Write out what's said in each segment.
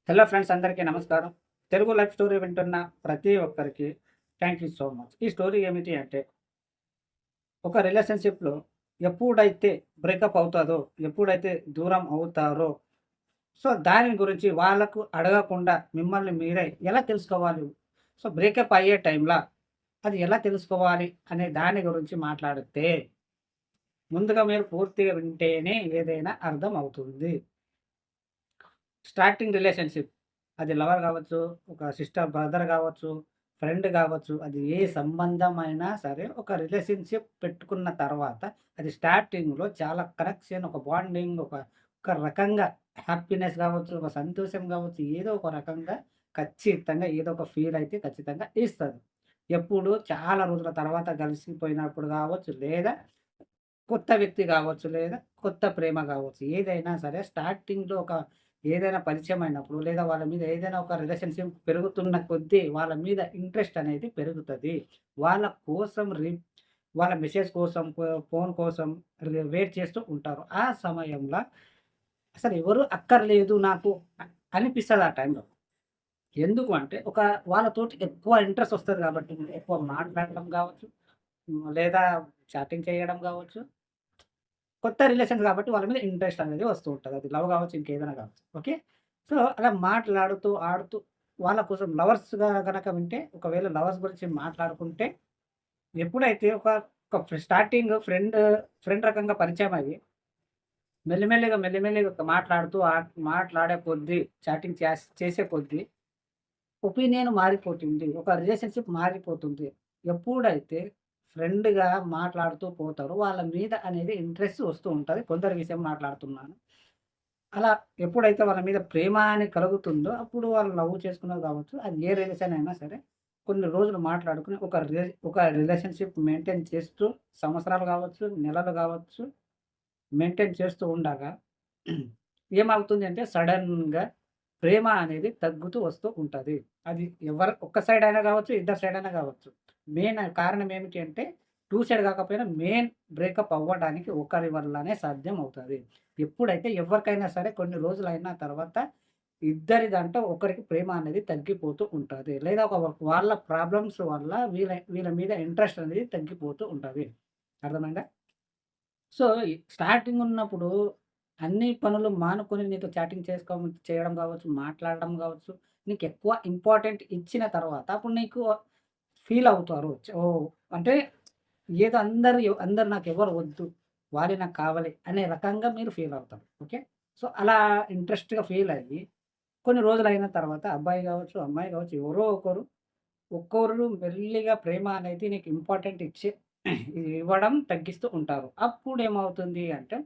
Hello friends, అందరికీ నమస్కారం. Telugu life story వింటున్న ప్రతి ఒక్కరికి థ్యాంక్ యూ సో మచ్. ఈ స్టోరీ ఏమిటి అంటే, ఒక రిలేషన్‌షిప్‌లో ఎప్పుడైతే బ్రేకప్ అవుతాదో, ఎప్పుడైతే దూరం అవుతారో, సో, దాని గురించి వాళ్ళకు అడగకుండా మిమ్మల్ని మీరే ఎలా తెలుసుకోవాలి? సో, బ్రేకప్ అయ్యే టైంలో అది ఎలా తెలుసుకోవాలి అనే దాని గురించి మాట్లాడితే, ముందుగా మీరు పూర్తిగా వింటేనే ఏదైనా అర్థం అవుతుంది. Starting relationship. అది లవర్ గావచ్చు, ఒక సిస్టర్, బ్రదర్ గావచ్చు, ఫ్రెండ్ గావచ్చు. అది ఏ సంబంధమైనా సరే ఒక రిలేషన్‌షిప్ పెట్టుకున్న తర్వాత అది స్టార్టింగ్‌లో చాలా కనెక్షన్, ఒక బాండింగ్, ఒక రకంగా హ్యాపీనెస్ గావచ్చు, ఒక సంతోషం గావచ్చు, ఏదో ఒక రకంగా ఖచ్చితంగా ఏదో ఒక ఫీల్ అయితే ఖచ్చితంగా ఇస్తది. ఎప్పుడు చాలా రోజుల తర్వాత కలిసిపోయినప్పుడు గావచ్చు, లేదా కొత్త వ్యక్తి గావచ్చు, లేదా కొత్త ప్రేమ గావచ్చు. ఏదైనా సరే స్టార్టింగ్‌లో ఏదైనా పరిచయం అయినప్పుడు, లేదా వాళ్ళ మీద ఏదైనా ఒక రిలేషన్‌షిప్ పెరుగుతున్న కొద్దీ వాళ్ళ మీద ఇంట్రెస్ట్ అనేది పెరుగుతది. వాళ్ళ కోసం వాళ్ళ మెసేజ్ కోసం, ఫోన్ కోసం వెయిట్ చేస్తూ ఉంటారు. ఆ సమయంలో అసలు ఎవరు అక్కర్లేదు నాకు అనిపిస్తది ఆ టైంలో. ఎందుకు అంటే వాళ్ళతోటి ఎక్కువ ఇంట్రెస్ట్ వస్తది కాబట్టి, ఎక్కువ మాట్లాడడం గావచ్చు, లేదా చాటింగ్ చేయడం గావచ్చు. కొత్త రిలేషన్స్ కాబట్టి వాళ్ళ మీద ఇంట్రెస్ట్ అనేది వస్తూ ఉంటది. అది లవ్ గావచ్చు, ఇంకేదైనా గావచ్చు. ఓకే. సో, అలా మాట్లాడుతూ, ఆడుతూ వాళ్ళ కోసం లవర్స్‌గా గనక వింటే, ఒకవేళ లవర్స్ గురించి మాట్లాడుకుంటే, ఎప్పుడైతే ఒక స్టార్టింగ్ ఫ్రెండ్ రకంగా పరిచయం అయ్యి, మెల్లిమెల్లిగా, మెల్లిమెల్లిగా మాట్లాడుతూ మాట్లాడే కొద్దీ, చాటింగ్ చేసే కొద్దీ ఒపీనియన్ మారిపోతుంది. ఒక రిలేషన్‌షిప్ మారిపోతుంది. ఎప్పుడైతే ఫ్రెండ్‌గా మాట్లాడుతూ పోతారో, వాళ్ళ మీద అనేది ఇంట్రెస్ట్ వస్తూ ఉంటది. కొందరి విషయం మాట్లాడుతున్నాను. అలా ఎప్పుడైతే వాళ్ళ మీద ప్రేమ అని కలుగుతుందో, అప్పుడు వాళ్ళు లవ్ చేసుకున్నది కావచ్చు. అది ఏ రిలేషన్ అయినా సరే, కొన్ని రోజులు మాట్లాడుకొని ఒక రిలేషన్‌షిప్ మెయింటైన్ చేస్తూ సంవత్సరాలు కావచ్చు, నెలలు కావచ్చు, మెయింటైన్ చేస్తూ ఉండగా ఏమవుతుంది అంటే సడెన్‌గా ప్రేమ అనేది తగ్గుతూ వస్తూ ఉంటది. అది ఒక్క సైడ్ అయినా కావచ్చు, ఇద్దరు సైడ్ అయినా కావచ్చు. మెయిన్ కారణం ఏమిటి అంటే 2 సైడ్ కాకపోయినా మెయిన్ బ్రేకప్ అవ్వడానికి ఒకరి వల్లనే సాధ్యం అవుతది. ఎప్పుడైతే ఎవరికైనా సరే కొన్ని రోజులైన తర్వాత ఇద్దరి దాంట్లో ఒకరికి ప్రేమ అనేది తగ్గిపోతూ ఉంటది. లేదా వాళ్ళ ప్రాబ్లమ్స్ వల్ల వీళ్ళ మీద ఇంట్రెస్ట్ అనేది తగ్గిపోతూ ఉంటది. అర్థమైందా? సో, స్టార్టింగ్ ఉన్నప్పుడు అన్ని పనులు మానుకొని నీతో చాటింగ్ చేయడం గావచ్చు, మాట్లాడడం గావచ్చు, నీకెక్కువ ఇంపార్టెంట్ ఇచ్చిన తర్వాత అప్పుడు నీకు ఫీల్ అవుతారు. ఓహ్! అంటే ఏదో అందరూ నాకెవ్వరు వద్దు. వాళ్ళే నాకు కావాలి అనే రకంగా మీరు ఫీల్ అవుతారు. ఓకే. సో, అలా ఇంట్రెస్ట్‌గా ఫీల్ అయ్యి కొన్ని రోజులయిన తర్వాత అబ్బాయి గావచ్చు, అమ్మాయి గావచ్చు, ఎవరో ఒక్కొక్కరు మెల్లిగా ప్రేమ అనేది నీకు ఇంపార్టెంట్ ఇవ్వడం తగ్గిస్తూ ఉంటారు. అప్పుడేమవుతుంది అంటే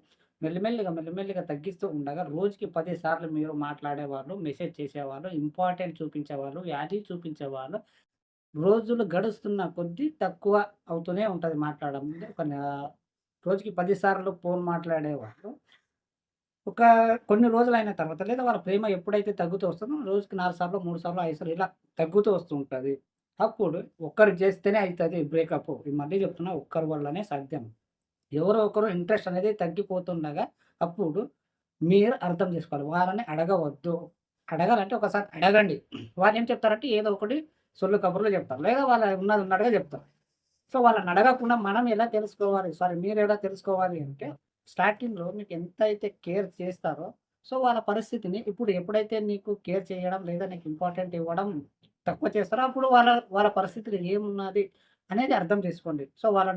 మెల్లిమెల్లిగా, మెల్లిమెల్లిగా తగ్గిస్తూ ఉండగా రోజుకి 10 సార్లు మీరు మాట్లాడేవాళ్ళు, మెసేజ్ చేసేవాళ్ళు, ఇంపార్టెంట్ చూపించేవాళ్ళు, వాల్యూ చూపించేవాళ్ళు. రోజులు గడుస్తున్న కొద్దీ తక్కువ అవుతూనే ఉంటది మాట్లాడడం. రోజుకి 10 సార్లు ఫోన్ మాట్లాడేవాళ్ళు ఒక కొన్ని రోజులైన తర్వాత లేదా వాళ్ళ ప్రేమ ఎప్పుడైతే తగ్గుతూ వస్తుందో రోజుకి 4 సార్లో, 3 సార్లో, 5 సార్లు ఇలా తగ్గుతూ వస్తూ ఉంటది. అప్పుడు ఒక్కరు చేస్తేనే అయితది బ్రేకప్. ఇది మళ్ళీ చెప్తున్నా, ఒక్కరి వల్లనే సాధ్యం. ఎవరో ఒకరు ఇంట్రెస్ట్ అనేది తగ్గిపోతుండగా అప్పుడు మీరు అర్థం చేసుకోవాలి. వాళ్ళని అడగవద్దు. అడగాలంటే ఒకసారి అడగండి. వాళ్ళేం చెప్తారంటే ఏదో ఒకటి సొల్లు కబుర్లు చెప్తారు. లేదా వాళ్ళ ఉన్నది ఉన్నట్టుగా చెప్తారు. సో, వాళ్ళని అడగకుండా మనం ఎలా తెలుసుకోవాలి? మీరెలా తెలుసుకోవాలి అంటే, స్టార్టింగ్‌లో మీకు ఎంతైతే కేర్ చేస్తారో, సో, వాళ్ళ పరిస్థితిని ఇప్పుడు ఎప్పుడైతే నీకు కేర్ చేయడం, లేదా నీకు ఇంపార్టెంట్ ఇవ్వడం తక్కువ చేస్తారో, అప్పుడు వాళ్ళ పరిస్థితులు ఏమున్నది అనేది అర్థం చేసుకోండి. సో, వాళ్ళ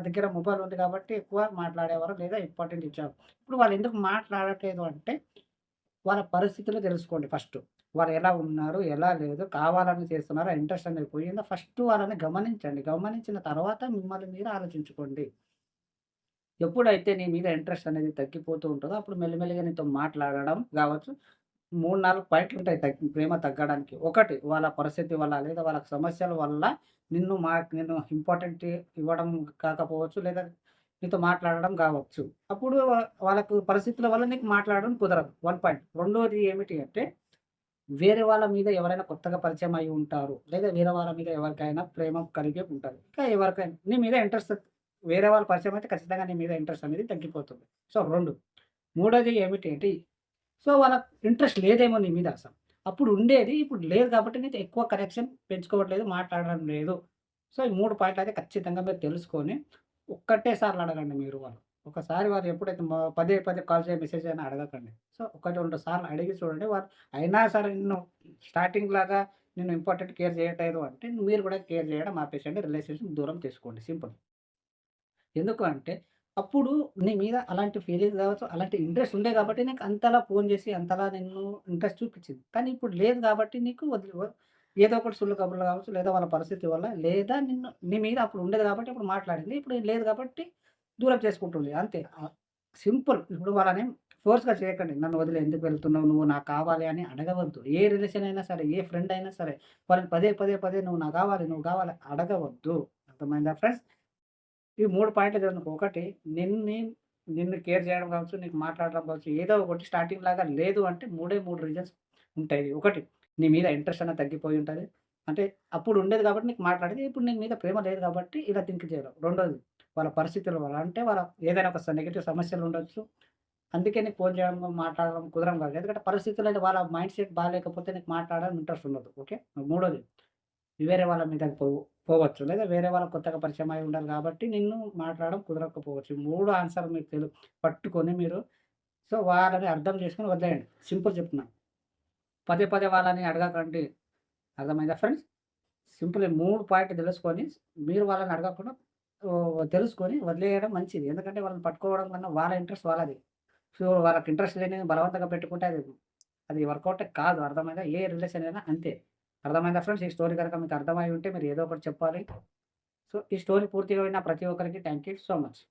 దగ్గర మొబైల్ ఉంది కాబట్టి ఎక్కువ మాట్లాడేవారు, లేదా ఇంపార్టెంట్ ఇచ్చేవారు. ఇప్పుడు వాళ్ళు ఎందుకు మాట్లాడట్లేదు అంటే వాళ్ళ పరిస్థితులు తెలుసుకోండి ఫస్టు. వాళ్ళు ఎలా ఉన్నారు? ఎలా లేదు? కావాలని చేస్తున్నారా? ఇంట్రెస్ట్ అనేది పోయిందా? ఫస్ట్ వాళ్ళని గమనించండి. గమనించిన తర్వాత మిమ్మల్ని మీరు ఆలోచించుకోండి. ఎప్పుడైతే నీ మీద ఇంట్రెస్ట్ అనేది తగ్గిపోతూ ఉంటదో, అప్పుడు మెల్లిమెల్లిగా నీతో మాట్లాడడం గావచ్చు. 3, 4 పాయింట్లుంటాయి ప్రేమ తగ్గడానికి. ఒకటి వాళ్ళ పరిస్థితి వల్ల, లేదా వాళ్ళ సమస్యల వల్ల నిన్ను ఇంపార్టెంట్ ఇవ్వడం కాకపోవచ్చు, లేదా నీతో మాట్లాడడం గావచ్చు. అప్పుడు వాళ్ళకు పరిస్థితుల వల్ల నీకు మాట్లాడడం కుదరదు. 1 పాయింట్. రెండోది ఏమిటి అంటే, వేరే వాళ్ళ మీద ఎవరైనా కొత్తగా పరిచయం అయ్యి ఉంటారు. లేదా వేరే వాళ్ళ మీద ఎవరికైనా ప్రేమ కలిగి ఉంటారు. ఇంకా ఎవరికైనా నీ మీద ఇంట్రెస్ట్ వేరే వాళ్ళ పరిచయం అయితే ఖచ్చితంగా నీ మీద ఇంట్రెస్ట్ అనేది తగ్గిపోతుంది. సో, 2. మూడోది ఏమిటి అంటే సో, వాళ్ళకి ఇంట్రెస్ట్ లేదేమో నీ మీద అసలు. అప్పుడు ఉండేది. ఇప్పుడు లేదు కాబట్టి నీతో ఎక్కువ కనెక్షన్ పెంచుకోవట్లేదు, మాట్లాడడం లేదు. సో, ఈ 3 పాయింట్లయితే ఖచ్చితంగా మీరు తెలుసుకొని, ఒక్కటే సార్లు అడగండి మీరు వాళ్ళు. ఒకసారి వారు ఎప్పుడైతే పదే పదే కాల్ చేయి, మెసేజ్ చేయని అడగకండి. సో, 1, 2 సార్లు అడిగి చూడండి. వారు అయినా సరే నిన్ను స్టార్టింగ్‌లాగా నిన్ను ఇంపార్టెంట్ కేర్ చేయట్లేదు అంటే, మీరు కూడా కేర్ చేయడం ఆపేసేయండి. రిలేషన్‌షిప్ దూరం చేసుకోండి. సింపుల్. ఎందుకు అంటే, అప్పుడు నీ మీద అలాంటి ఫీలింగ్స్ గావచ్చు, అలాంటి ఇంట్రెస్ట్ ఉండే గాబట్టి నీకు అంతలా ఫోను జేసి, అంతలా నిన్ను ఇంట్రెస్ట్ చూపిచ్చింది. కానీ ఇప్పుడు లేదు గాబట్టి నీకు ఏదో ఒకటి సుల్లు కబుర్లు గావచ్చు, లేదా వాళ్ళ పరిస్థితి వల్ల, లేదా నీ మీద అప్పుడు ఉండేది గాబట్టి అప్పుడు మాట్లాడింది. ఇప్పుడు లేదు గాబట్టి దూరం చేసుకుంటుంది. అంతే. సింపుల్. ఇప్పుడు వాళ్ళని ఫోర్స్‌గా చేయకండి. నన్ను వదిలి ఎందుకు వెళ్తున్నావు? నువ్వు నాకు కావాలి అని అడగవద్దు. ఏ రిలేషన్ అయినా సరే, ఏ ఫ్రెండ్ అయినా సరే, వాళ్ళని పదే, పదే, పదే నువ్వు నాకు కావాలి, నువ్వు కావాలి అడగవద్దు. అర్థమైందా ఫ్రెండ్స్? ఈ 3 పాయింట్లు గనుక ఒకటి నిన్ని నిన్ను కేర్ చేయడం కావచ్చు, నీకు మాట్లాడడం కావచ్చు, ఏదో ఒకటి స్టార్టింగ్ లాగా లేదు అంటే 3 రీజన్స్ ఉంటాయి. ఒకటి నీ మీద ఇంట్రెస్ట్ అనేది తగ్గిపోయి ఉంటది. అంటే అప్పుడు ఉండేది కాబట్టి నీకు మాట్లాడేది. ఇప్పుడు నీ మీద ప్రేమ లేదు కాబట్టి ఇలా థింక్ చేయరు. రెండోది వాళ్ళ పరిస్థితుల వల్ల అంటే వాళ్ళ ఏదైనా ఒక నెగెటివ్ సమస్యలు ఉండొచ్చు. అందుకే నీకు ఫోన్ చేయడం, మాట్లాడడం కుదరం కాదు. ఎందుకంటే పరిస్థితులు అంటే వాళ్ళ మైండ్ సెట్ బాలేకపోతే నీకు మాట్లాడడం ఇంట్రెస్ట్ ఉండదు. ఓకే. మూడోది వేరే వాళ్ళ మీదకి పోవచ్చు. లేదా వేరే వాళ్ళు కొత్తగా పరిచయం అయి ఉండాలి కాబట్టి నిన్ను మాట్లాడడం కుదరకపోవచ్చు. ఈ 3 ఆన్సర్ మీరు పట్టుకొని మీరు సో, వాళ్ళని అర్థం చేసుకొని వదిలేయండి. సింపుల్ చెప్తున్నా. పదే పదే వాళ్ళని అడగకండి. అర్థమైందా ఫ్రెండ్స్? సింపుల్ ఈ 3 పాయింట్లు తెలుసుకొని మీరు వాళ్ళని అడగకుండా తెలుసుకొని వదిలేయడం మంచిది. ఎందుకంటే వాళ్ళని పట్టుకోవడం కన్నా వాళ్ళ ఇంట్రెస్ట్ వాళ్ళది. సో, వాళ్ళకి ఇంట్రెస్ట్ లేనిది బలవంతంగా పెట్టుకుంటే అది వర్కౌటే కాదు. అర్థమైందా? ఏ రిలేషన్ అయినా అంతే. అర్థమైందా ఫ్రెండ్స్? ఈ స్టోరీ గనుక మీకు అర్థమై ఉంటే మీరు ఏదో ఒకటి చెప్పాలి. సో, ఈ స్టోరీ పూర్తిగా విన్న ప్రతి ఒక్కరికి థాంక్ యూ సో మచ్.